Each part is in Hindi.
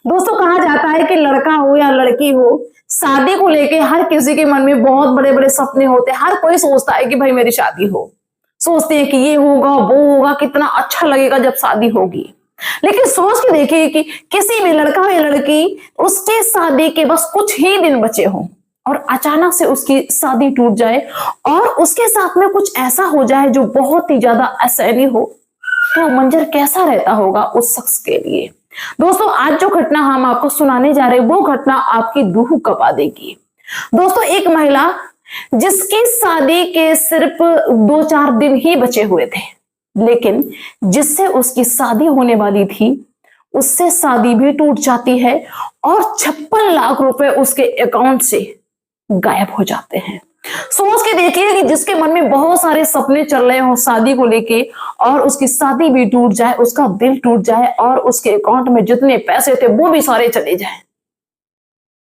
दोस्तों कहा जाता है कि लड़का हो या लड़की हो, शादी को लेके हर किसी के मन में बहुत बड़े बड़े सपने होते हैं। हर कोई सोचता है कि भाई मेरी शादी हो, सोचते हैं कि ये होगा वो होगा, कितना अच्छा लगेगा जब शादी होगी। लेकिन सोच के देखिए कि किसी भी लड़का या लड़की, उसके शादी के बस कुछ ही दिन बचे हों और अचानक से उसकी शादी टूट जाए और उसके साथ में कुछ ऐसा हो जाए जो बहुत ही ज्यादा असहनीय हो, तो मंजर कैसा रहता होगा उस शख्स के लिए। दोस्तों आज जो घटना हम आपको सुनाने जा रहे हैं वो घटना आपकी रूह कपा देगी। दोस्तों एक महिला जिसकी शादी के सिर्फ 2-4 दिन ही बचे हुए थे, लेकिन जिससे उसकी शादी होने वाली थी उससे शादी भी टूट जाती है और 56 लाख रुपए उसके अकाउंट से गायब हो जाते हैं। सोच के देखिए कि जिसके मन में बहुत सारे सपने चल रहे हो शादी को लेके और उसकी शादी भी टूट जाए, उसका दिल टूट जाए और उसके अकाउंट में जितने पैसे थे वो भी सारे चले जाए,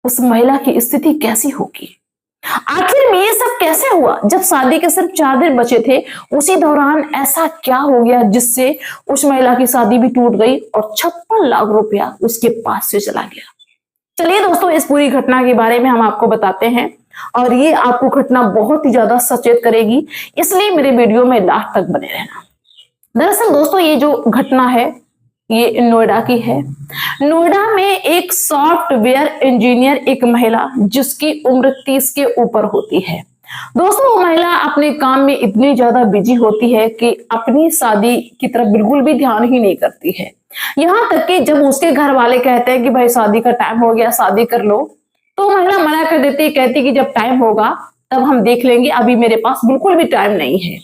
उस महिला की स्थिति कैसी होगी। आखिर में ये सब कैसे हुआ? जब शादी के सिर्फ 4 दिन बचे थे, उसी दौरान ऐसा क्या हो गया जिससे उस महिला की शादी भी टूट गई और 56 लाख रुपया उसके पास से चला गया। चलिए दोस्तों इस पूरी घटना के बारे में हम आपको बताते हैं और ये आपको घटना बहुत ही ज्यादा सचेत करेगी, इसलिए मेरे वीडियो में लास्ट तक बने रहना। दरअसल दोस्तों ये जो घटना है ये नोएडा की है। नोएडा में एक सॉफ्टवेयर इंजीनियर एक महिला जिसकी उम्र 30 के ऊपर होती है। दोस्तों वो महिला अपने काम में इतनी ज्यादा बिजी होती है कि अपनी शादी की तरफ बिल्कुल भी ध्यान ही नहीं करती है। यहाँ तक कि जब उसके घर वाले कहते हैं कि भाई शादी का टाइम हो गया, शादी कर लो, तो महिला मना कर देती है, कहती कि जब टाइम होगा तब हम देख लेंगे, अभी मेरे पास बिल्कुल भी टाइम नहीं है।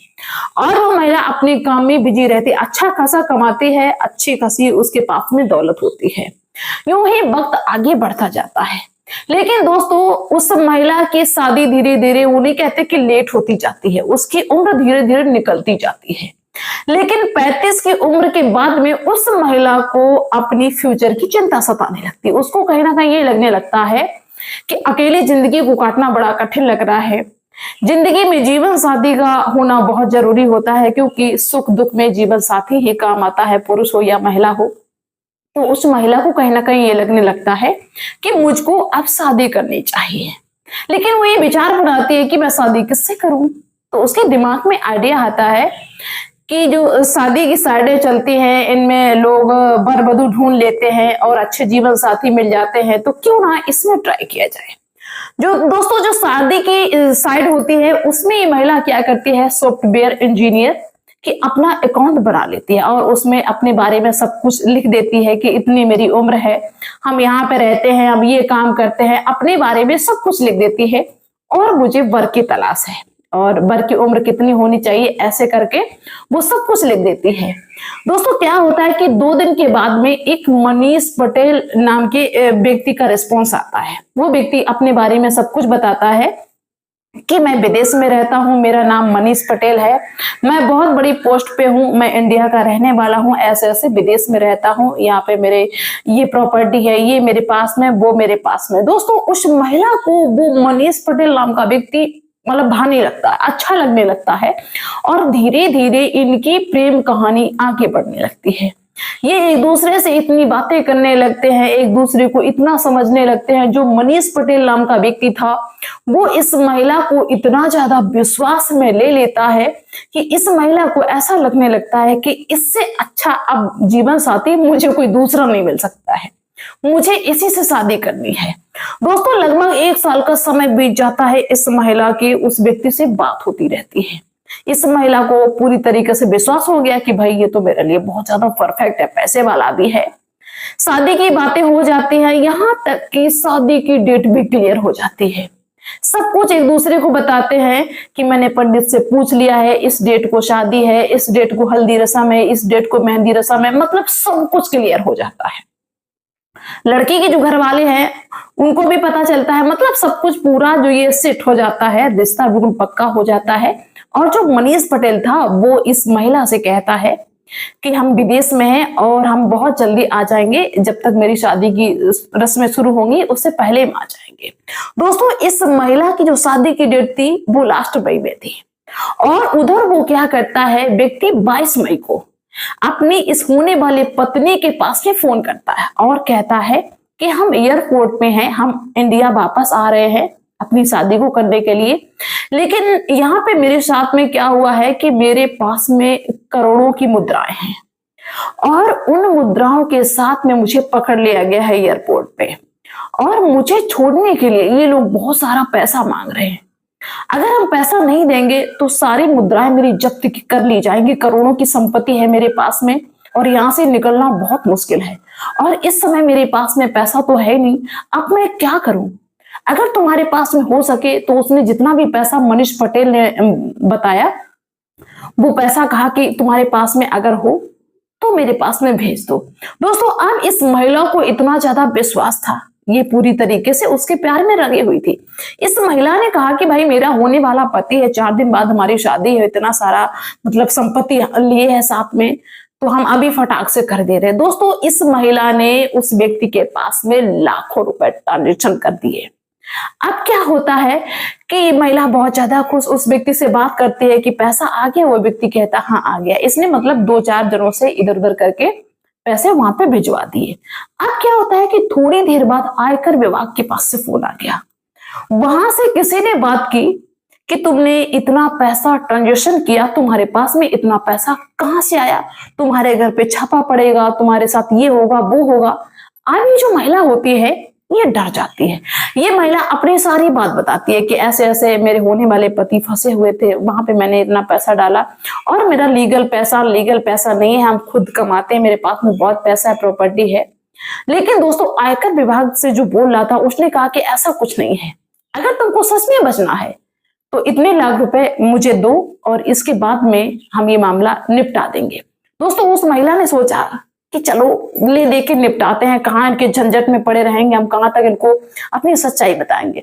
और वो महिला अपने काम में बिजी रहती, अच्छा खासा कमाती है, अच्छी खासी उसके पास में दौलत होती है। यूं ही वक्त आगे बढ़ता जाता है, लेकिन दोस्तों उस महिला की शादी धीरे धीरे, उन्हें कहते कि लेट होती जाती है, उसकी उम्र धीरे धीरे निकलती जाती है। लेकिन 35 की उम्र के बाद में उस महिला को अपनी फ्यूचर की चिंता सताने लगती है। उसको कहीं ना कहीं ये लगने लगता है कि अकेले जिंदगी को काटना बड़ा कठिन लग रहा है। जिंदगी में जीवन साथी का होना बहुत जरूरी होता है, क्योंकि सुख दुख में जीवन साथी ही काम आता है, पुरुष हो या महिला हो। तो उस महिला को कहीं ना कहीं ये लगने लगता है कि मुझको अब शादी करनी चाहिए। लेकिन वो ये विचार बनाती है कि मैं शादी किससे करूं। तो उसके दिमाग में आइडिया आता है कि जो शादी की साइडें चलती हैं इनमें लोग वर वधू ढूंढ लेते हैं और अच्छे जीवन साथी मिल जाते हैं, तो क्यों ना इसमें ट्राई किया जाए। जो दोस्तों जो शादी की साइड होती है उसमें ये महिला क्या करती है, सॉफ्टवेयर इंजीनियर कि अपना अकाउंट बना लेती है और उसमें अपने बारे में सब कुछ लिख देती है कि इतनी मेरी उम्र है, हम यहाँ पे रहते हैं, हम ये काम करते हैं, अपने बारे में सब कुछ लिख देती है और मुझे वर की तलाश है और वर की उम्र कितनी होनी चाहिए, ऐसे करके वो सब कुछ लिख देती है। दोस्तों क्या होता है कि 2 दिन के बाद में एक मनीष पटेल नाम के व्यक्ति का रिस्पॉन्स आता है। वो व्यक्ति अपने बारे में सब कुछ बताता है कि मैं विदेश में रहता हूं, मेरा नाम मनीष पटेल है, मैं बहुत बड़ी पोस्ट पे हूं, मैं इंडिया का रहने वाला हूं, ऐसे ऐसे विदेश में रहता हूं, यहाँ पे मेरे ये प्रॉपर्टी है, ये मेरे पास में, वो मेरे पास में। दोस्तों उस महिला को वो मनीष पटेल नाम का व्यक्ति मतलब भाने लगता है, अच्छा लगने लगता है और धीरे धीरे इनकी प्रेम कहानी आगे बढ़ने लगती है। ये एक दूसरे से इतनी बातें करने लगते हैं, एक दूसरे को इतना समझने लगते हैं। जो मनीष पटेल नाम का व्यक्ति था वो इस महिला को इतना ज्यादा विश्वास में ले लेता है कि इस महिला को ऐसा लगने लगता है कि इससे अच्छा अब जीवन साथी मुझे कोई दूसरा नहीं मिल सकता है, मुझे इसी से शादी करनी है। दोस्तों लगभग 1 साल का समय बीत जाता है, इस महिला की उस व्यक्ति से बात होती रहती है। इस महिला को पूरी तरीके से विश्वास हो गया कि भाई ये तो मेरे लिए बहुत ज्यादा परफेक्ट है, पैसे वाला भी है। शादी की बातें हो जाती है, यहाँ तक कि शादी की डेट भी क्लियर हो जाती है। सब कुछ एक दूसरे को बताते हैं कि मैंने पंडित से पूछ लिया है, इस डेट को शादी है, इस डेट को हल्दी रस्म है, इस डेट को मेहंदी रस्म है, मतलब सब कुछ क्लियर हो जाता है। लड़की के जो घर वाले हैं उनको भी पता चलता है, मतलब सब कुछ पूरा जो ये सेट हो जाता है, रिश्ता बिल्कुल पक्का हो जाता है। और जो मनीष पटेल था वो इस महिला से कहता है कि हम विदेश में हैं और हम बहुत जल्दी आ जाएंगे, जब तक मेरी शादी की रस्में शुरू होंगी उससे पहले हम आ जाएंगे। दोस्तों इस महिला की जो शादी की डेट थी वो लास्ट मई में थी और उधर वो क्या करता है, व्यक्ति 22 मई को अपनी इस होने वाले पत्नी के पास में फोन करता है और कहता है कि हम एयरपोर्ट में हैं, हम इंडिया वापस आ रहे हैं अपनी शादी को करने के लिए। लेकिन यहाँ पे मेरे साथ में क्या हुआ है कि मेरे पास में करोड़ों की मुद्राएं हैं और उन मुद्राओं के साथ में मुझे पकड़ लिया गया है एयरपोर्ट पे और मुझे छोड़ने के लिए ये लोग बहुत सारा पैसा मांग रहे हैं। अगर हम पैसा नहीं देंगे तो सारी मुद्राएं मेरी जब्त कर ली जाएंगी। करोड़ों की संपत्ति है मेरे पास में और यहाँ से निकलना बहुत मुश्किल है और इस समय मेरे पास में पैसा तो है नहीं। अब मैं क्या करूं? अगर तुम्हारे पास में हो सके तो उसने जितना भी पैसा मनीष पटेल ने बताया वो पैसा कहा कि तुम्हारे पास में अगर हो तो मेरे पास में भेज दो। दोस्तों, अब इस महिला को इतना ज्यादा विश्वास था, ये पूरी तरीके से उसके प्यार में रंगी हुई थी। इस महिला ने कहा कि भाई मेरा होने वाला पति है, 4 दिन बाद हमारी शादी है, इतना सारा मतलब संपत्ति लिए है साथ में, तो हम अभी फटाक से कर दे रहे हैं। दोस्तों, इस महिला ने उस व्यक्ति के पास में लाखों रुपए ट्रांजेक्शन कर दिए। अब क्या होता है कि महिला बहुत ज्यादा खुश उस व्यक्ति से बात करती है कि पैसा आ गया। वो व्यक्ति कहता हाँ आ गया। इसने मतलब 2-4 जनों से इधर उधर करके पैसे वहां पे भिजवा दिए। अब क्या होता है कि थोड़ी देर बाद आयकर विभाग के पास से फोन आ गया। वहां से किसी ने बात की कि तुमने इतना पैसा ट्रांजेक्शन किया, तुम्हारे पास में इतना पैसा कहां से आया, तुम्हारे घर पे छापा पड़ेगा, तुम्हारे साथ ये होगा वो होगा। अब ये जो महिला होती है ये डर जाती है। ये महिला अपनी सारी बात बताती है कि ऐसे ऐसे मेरे होने वाले पति फंसे हुए थे, वहां पे मैंने इतना पैसा डाला और मेरा लीगल पैसा नहीं है, हम खुद कमाते हैं, मेरे पास में बहुत पैसा है, प्रॉपर्टी है। लेकिन दोस्तों, आयकर विभाग से जो बोल रहा था उसने कहा कि ऐसा कुछ नहीं है, अगर तुमको सच में बचना है तो इतने लाख रुपए मुझे दो और इसके बाद में हम ये मामला निपटा देंगे। दोस्तों, उस महिला ने सोचा कि चलो ले दे के निपटाते हैं, कहाँ इनके झंझट में पड़े रहेंगे, हम कहाँ तक इनको अपनी सच्चाई बताएंगे।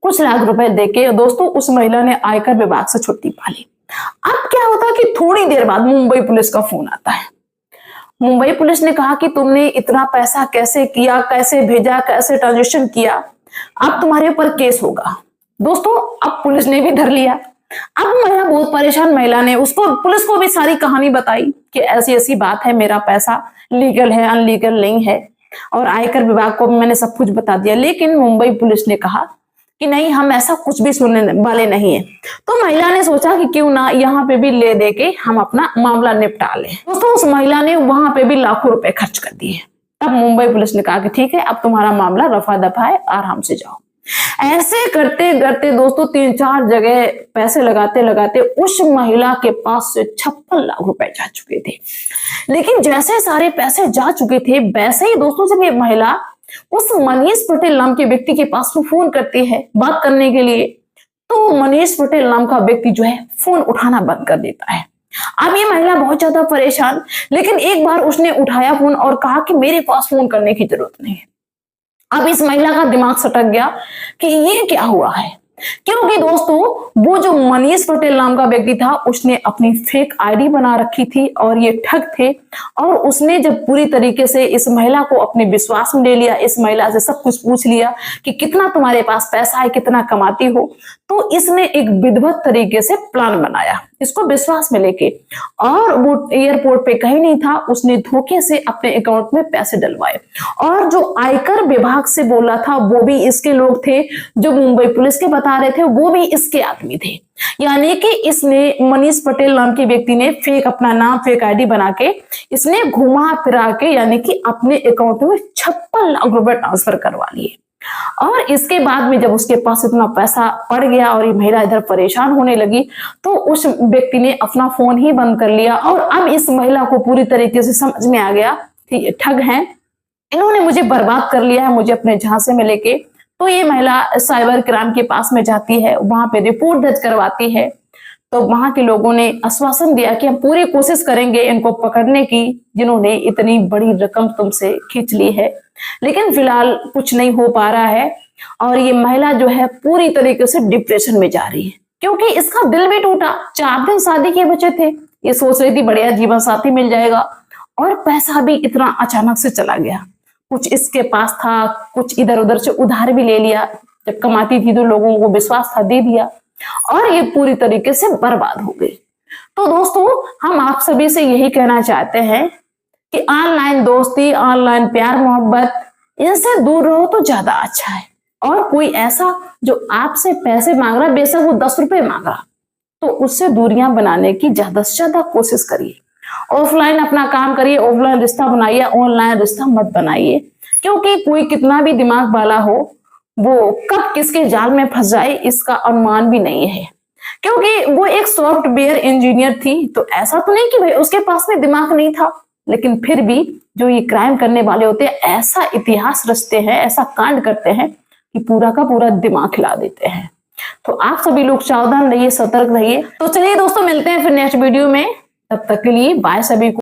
कुछ लाख रुपए देके दोस्तों उस महिला ने आयकर विभाग से छुट्टी पा ली। अब क्या होता है कि थोड़ी देर बाद मुंबई पुलिस का फोन आता है। मुंबई पुलिस ने कहा कि तुमने इतना पैसा कैसे किया, कैसे भेजा, कैसे ट्रांजेक्शन किया, अब तुम्हारे ऊपर केस होगा। दोस्तों, अब पुलिस ने भी धर लिया। अब महिला बहुत परेशान, महिला ने उसको पुलिस को भी सारी कहानी बताई कि ऐसी ऐसी बात है, मेरा पैसा लीगल है, अनलीगल नहीं है, और आयकर विभाग को भी मैंने सब कुछ बता दिया। लेकिन मुंबई पुलिस ने कहा कि नहीं, हम ऐसा कुछ भी सुनने वाले नहीं है। तो महिला ने सोचा कि क्यों ना यहाँ पे भी ले दे के हम अपना मामला निपटा लें। दोस्तों, उस महिला ने वहां पे भी लाखों रुपए खर्च कर दिए। तब मुंबई पुलिस ने कहा कि ठीक है, अब तुम्हारा मामला रफा दफा है, आराम से जाओ। ऐसे करते करते दोस्तों 3-4 जगह पैसे लगाते लगाते उस महिला के पास से 56 लाख रुपए जा चुके थे। लेकिन जैसे सारे पैसे जा चुके थे, वैसे ही दोस्तों जब ये महिला उस मनीष पटेल नाम के व्यक्ति के पास में फोन करती है बात करने के लिए, तो मनीष पटेल नाम का व्यक्ति जो है फोन उठाना बंद कर देता है। अब ये महिला बहुत ज्यादा परेशान, लेकिन एक बार उसने उठाया फोन और कहा कि मेरे पास फोन करने की जरूरत नहीं है। अब इस महिला का दिमाग सटक गया कि ये क्या हुआ है, क्योंकि दोस्तों वो जो मनीष पटेल नाम का व्यक्ति था उसने अपनी फेक आईडी बना रखी थी और ये ठग थे। और उसने जब पूरी तरीके से इस महिला को अपने विश्वास में ले लिया, इस महिला से सब कुछ पूछ लिया कि कितना तुम्हारे पास पैसा है, कितना कमाती हो, तो इसने एक विधिवत तरीके से प्लान बनाया इसको विश्वास में लेके, और वो एयरपोर्ट पे कहीं नहीं था, उसने धोखे से अपने अकाउंट में पैसे डलवाए। और जो आयकर विभाग से बोला था वो भी इसके लोग थे, जो मुंबई पुलिस के बता रहे थे वो भी इसके आदमी थे। यानी कि इसने मनीष पटेल नाम के व्यक्ति ने फेक अपना नाम, फेक आईडी बना के इसने घुमा फिरा के यानी कि अपने अकाउंट में 56 लाख रुपए ट्रांसफर करवा लिए। और इसके बाद में जब उसके पास इतना पैसा पड़ गया और ये महिला इधर परेशान होने लगी, तो उस व्यक्ति ने अपना फोन ही बंद कर लिया। और अब इस महिला को पूरी तरीके से समझ में आ गया कि ये ठग हैं, इन्होंने मुझे बर्बाद कर लिया है, मुझे अपने झांसे में लेके। तो ये महिला साइबर क्राइम के पास में जाती है, वहां पे रिपोर्ट दर्ज करवाती है। तो वहां के लोगों ने आश्वासन दिया कि हम पूरी कोशिश करेंगे इनको पकड़ने की, जिन्होंने इतनी बड़ी रकम तुमसे खींच ली है। लेकिन फिलहाल कुछ नहीं हो पा रहा है और ये महिला जो है पूरी तरीके से डिप्रेशन में जा रही है, क्योंकि इसका दिल भी टूटा। 4 दिन शादी के बचे थे, ये सोच रही थी बढ़िया जीवन साथी मिल जाएगा, और पैसा भी इतना अचानक से चला गया। कुछ इसके पास था, कुछ इधर उधर से उधार भी ले लिया, जब कमाती थी तो लोगों को विश्वास था, दे दिया, और ये पूरी तरीके से बर्बाद हो गई। तो दोस्तों, हम आप सभी से यही कहना चाहते हैं कि ऑनलाइन दोस्ती, ऑनलाइन प्यार मोहब्बत इनसे दूर रहो तो ज्यादा अच्छा है। और कोई ऐसा जो आपसे पैसे मांग रहा, बेशक वो 10 रुपए मांग रहा, तो उससे दूरियां बनाने की ज्यादा से ज्यादा कोशिश करिए। ऑफलाइन अपना काम करिए, ऑफलाइन रिश्ता बनाइए, ऑनलाइन रिश्ता मत बनाइए। क्योंकि कोई कितना भी दिमाग वाला हो, वो कब किसके जाल में फंस जाए इसका अनुमान भी नहीं है। क्योंकि वो एक सॉफ्टवेयर इंजीनियर थी, तो ऐसा तो नहीं कि भाई उसके पास में दिमाग नहीं था, लेकिन फिर भी जो ये क्राइम करने वाले होते हैं ऐसा इतिहास रचते हैं, ऐसा कांड करते हैं कि पूरा का पूरा दिमाग हिला देते हैं। तो आप सभी लोग सावधान रहिए, सतर्क रहिए। तो चलिए दोस्तों, मिलते हैं फिर नेक्स्ट वीडियो में। तब तक के लिए बाय सभी को।